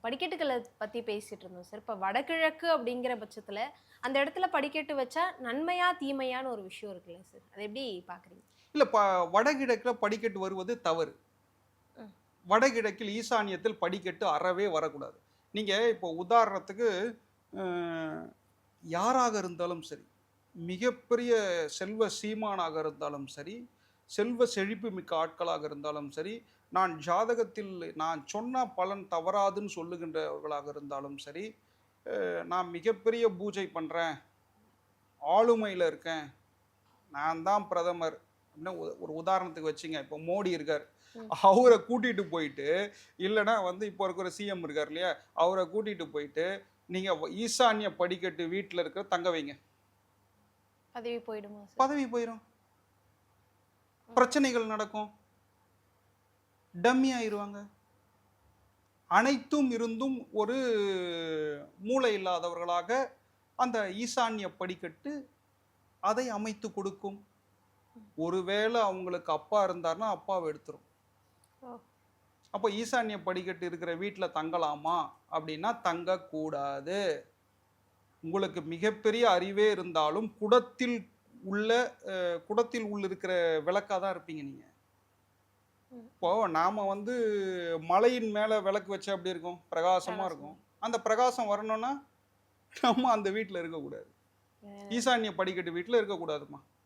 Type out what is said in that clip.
படிக்கட்டுகளை பத்தி பேசிட்டு இருந்தோம் சார். இப்ப வடகிழக்கு அப்படிங்கிற பட்சத்துல அந்த இடத்துல படிக்கட்டு வச்சா நன்மையா தீமையான்னு ஒரு விஷயம் இருக்குல்ல சார். அதை எப்படி பாக்குறீங்க? இல்ல வடகிழக்குல படிக்கட்டு வருவது தவறு. ம். வடகிழக்கில் ஈசானியத்தில் படிக்கட்டு அறவே வரக்கூடாது. நீங்க இப்போ உதாரணத்துக்கு அ யாராக இருந்தாலும் சரி, மிகப்பெரிய செல்வ சீமானாக இருந்தாலும் சரி, செல்வ செழிப்பு மிக்க ஆட்களாக இருந்தாலும் சரி, நான் ஜாதகத்தில் நான் சொன்ன பலன் தவறாதுன்னு சொல்லுகின்றவர்களாக இருந்தாலும் சரி, நான் மிகப்பெரிய பூஜை பண்றேன், ஆளுமையில இருக்கேன், நான் தான் பிரதமர் அப்படின்னு ஒரு உதாரணத்துக்கு வச்சுங்க. இப்போ மோடி இருக்கார். ம். அவர கூட்டிட்டு போயிட்டு, இல்லன்னா வந்து இப்போ இருக்கிற சிஎம் இருக்கார் இல்லையா? அவர கூட்டிட்டு போயிட்டு, நீங்க ஈசான்ய படிக்கட்டு வீட்ல இருக்கிற தங்க வைங்க. பதவி போயிடுமா சார்? பதவி போயிரும். ம். பிரச்சனைகள் நடக்கும். டம்மி ஆயிருவாங்க. அனைத்தும் இருந்தும் ஒரு மூளை இல்லாதவர்களாக அந்த ஈசான்ய படிக்கட்டு அதை அமைத்து கொடுக்கும். ஒருவேளை அவங்களுக்கு அப்பா இருந்தார்னா, அப்பாவ எடுத்துரும். ஓ. அப்ப ஈசான்ய படிக்கட்டு இருக்கிற வீட்ல தங்கலாமா? அப்படின்னா தங்கக்கூடாது. உங்களுக்கு மிகப்பெரிய அறிவே இருந்தாலும், உள்ள குடத்தில் இருக்கிற விளக்கா தான் இருப்பீங்க நீங்க. ம். இப்போ நாம வந்து மலையின் மேல விளக்கு வச்சா எப்படி இருக்கும்? பிரகாசமா பிரகாசம். இருக்கும். அந்த பிரகாசம் வரணும்னா, நம்ம அந்த வீட்ல இருக்கக்கூடாது. ஈசான்ய படிக்கட்டு வீட்ல இருக்கக்கூடாதும்மா.